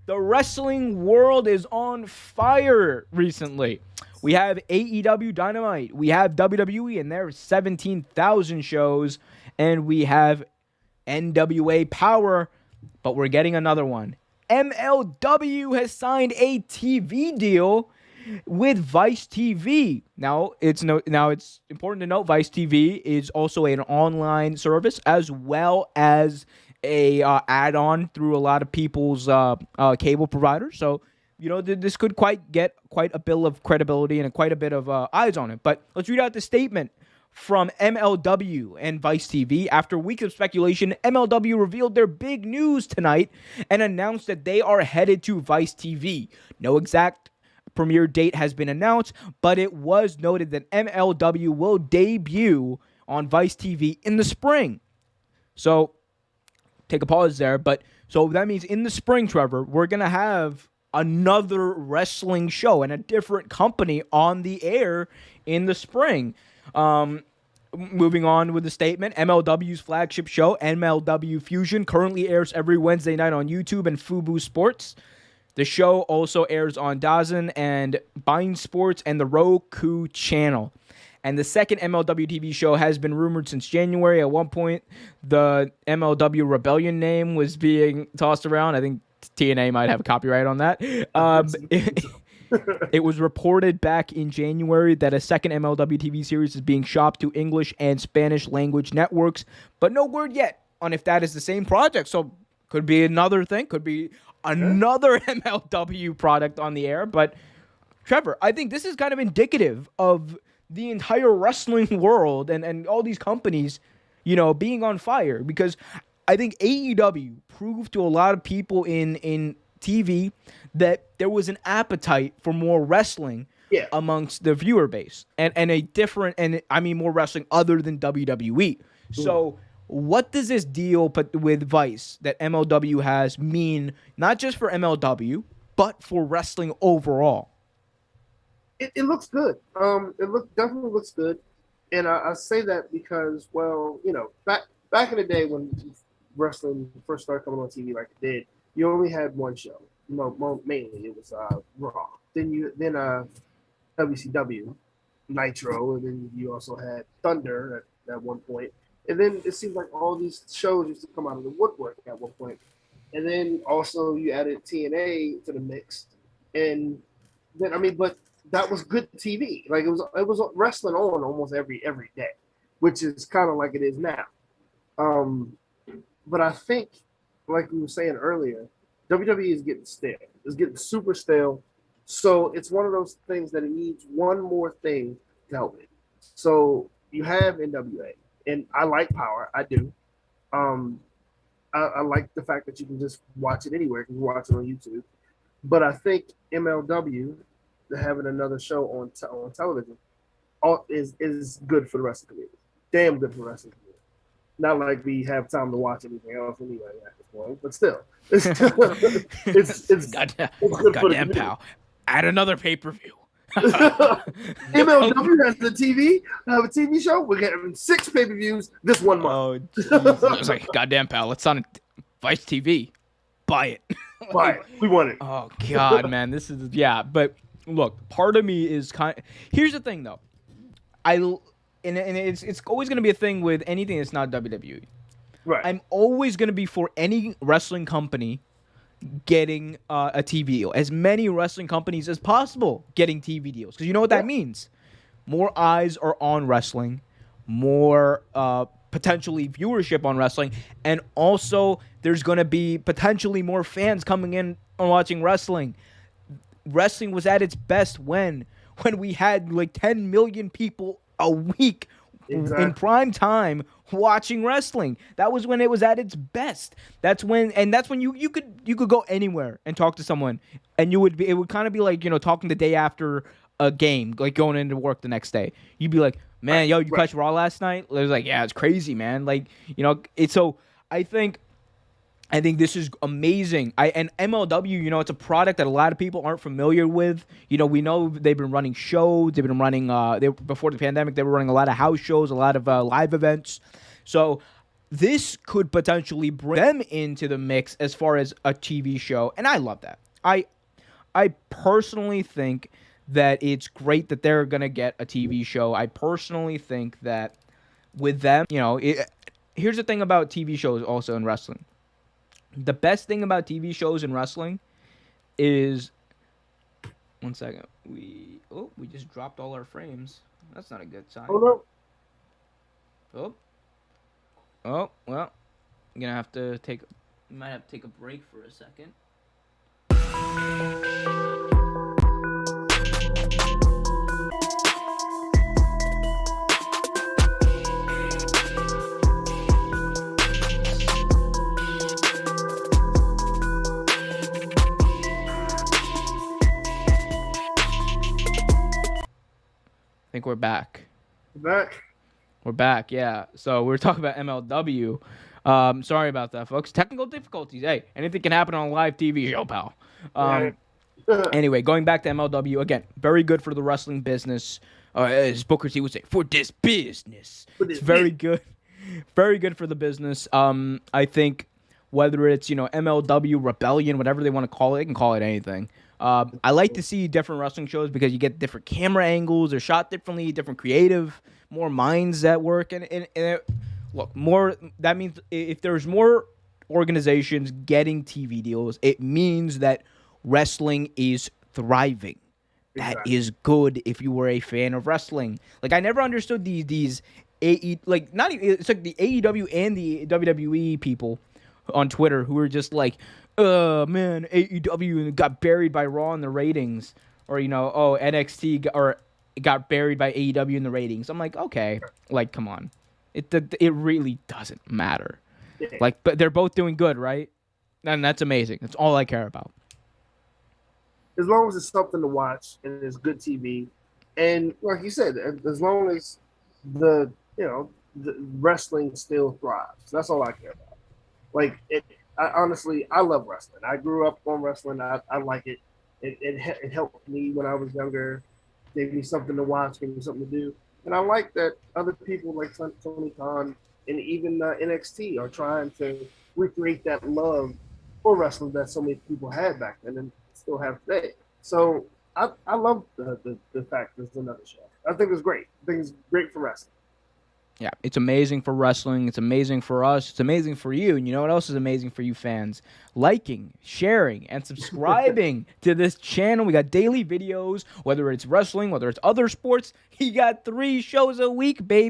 The wrestling world is on fire recently. We have AEW Dynamite, we have WWE and their 17,000 shows, and we have NWA Power, but we're getting another one. MLW has signed a TV deal with Vice TV. Now it's important to note Vice TV is also an online service as well as a add-on through a lot of people's cable providers. So this could get quite a bit of credibility and quite a bit of eyes on it. But let's read out the statement from MLW and Vice TV. After weeks of speculation, MLW revealed their big news tonight and announced that they are headed to Vice TV. No exact premiere date has been announced, but it was noted that MLW will debut on Vice TV in the spring. So, take a pause there. But so that means in the spring, Trevor, we're going to have another wrestling show and a different company on the air in the spring. Moving on with the statement, MLW's flagship show, MLW Fusion, currently airs every Wednesday night on YouTube and Fubo Sports. The show also airs on DAZN and Bein Sports and the Roku channel. And the second MLW TV show has been rumored since January. At one point, the MLW Rebellion name was being tossed around. I think TNA might have a copyright on that. It was reported back in January that a second MLW TV series is being shopped to English and Spanish language networks, but no word yet on if that is the same project. So could be another thing, could be another MLW product on the air. But Trevor, I think this is kind of indicative of the entire wrestling world and all these companies, being on fire, because I think AEW proved to a lot of people in TV that there was an appetite for more wrestling amongst the viewer base and more wrestling other than WWE. So what does this deal with Vice that MLW has mean, not just for MLW, but for wrestling overall? It looks good. Definitely looks good. And I say that because, back in the day when wrestling first started coming on TV like it did, you only had one show. Mainly it was Raw. Then WCW, Nitro, and then you also had Thunder at one point. And then it seemed like all these shows used to come out of the woodwork at one point. And then also you added TNA to the mix. And then but that was good TV. Like it was wrestling on almost every day, which is kind of like it is now. But I think, like we were saying earlier, WWE is getting stale. It's getting super stale. So it's one of those things that it needs one more thing to help it. So you have NWA, and I like Power. I do. I like the fact that you can just watch it anywhere. You can watch it on YouTube. But I think MLW, having another show on television, is good for the rest of the community. Damn good for the rest of the community. Not like we have time to watch anything else anyway at this point, but still, it's goddamn pal. Add another pay-per-view. MLW has a TV show. We're getting 6 pay-per-views this one month. Oh, I was like, goddamn pal, it's on Vice TV. Buy it. Buy it. We want it. Oh God, man, this is But look, part of me is Here's the thing, though. It's always going to be a thing with anything that's not WWE. Right. I'm always going to be for any wrestling company getting a TV deal. As many wrestling companies as possible getting TV deals. Because you know what that means? More eyes are on wrestling. More potentially viewership on wrestling. And also, there's going to be potentially more fans coming in and watching wrestling. Wrestling was at its best when we had like 10 million people a week in prime time watching wrestling. That was when it was at its best. That's when you could go anywhere and talk to someone, and it would kind of be like, talking the day after a game, like going into work the next day. You'd be like, man, you catch Raw last night? It was like, yeah, it's crazy, man. Like, it's so. I think this is amazing. And MLW, it's a product that a lot of people aren't familiar with. We know they've been running shows. They've been running, before the pandemic, they were running a lot of house shows, a lot of live events. So this could potentially bring them into the mix as far as a TV show, and I love that. I personally think that it's great that they're gonna get a TV show. I personally think that with them, here's the thing about TV shows also in wrestling. The best thing about TV shows in wrestling is, one second, we just dropped all our frames. That's not a good sign. Oh no. Oh, well, I'm gonna have to might have to take a break for a second. I think we're back. We're back, yeah. So we were talking about MLW. Sorry about that, folks. Technical difficulties. Hey, anything can happen on a live TV show, pal. Anyway, going back to MLW, again, very good for the wrestling business. As Booker T would say, for this business. It's very good. Very good for the business. I think whether it's, MLW, Rebellion, whatever they want to call it, they can call it anything. I like to see different wrestling shows because you get different camera angles. They're shot differently, different creative, more minds at work. And look, that means if there's more organizations getting TV deals, it means that wrestling is thriving. That is good if you were a fan of wrestling. Like, I never understood these it's like the AEW and the WWE people on Twitter who were just like, man, AEW got buried by Raw in the ratings, or NXT got buried by AEW in the ratings. I'm like, okay, like, come on, it really doesn't matter. Like, but they're both doing good, right? And that's amazing. That's all I care about. As long as it's something to watch and it's good TV, and like you said, as long as the wrestling still thrives, that's all I care about. Like, I love wrestling. I grew up on wrestling. I like it. It helped me when I was younger. Gave me something to watch, gave me something to do. And I like that other people like Tony Khan and even NXT are trying to recreate that love for wrestling that so many people had back then and still have today. So I love the fact there's another show. I think it's great. I think it's great for wrestling. Yeah, it's amazing for wrestling. It's amazing for us. It's amazing for you. And you know what else is amazing for you fans? Liking, sharing, and subscribing to this channel. We got daily videos, whether it's wrestling, whether it's other sports. You got 3 shows a week, baby.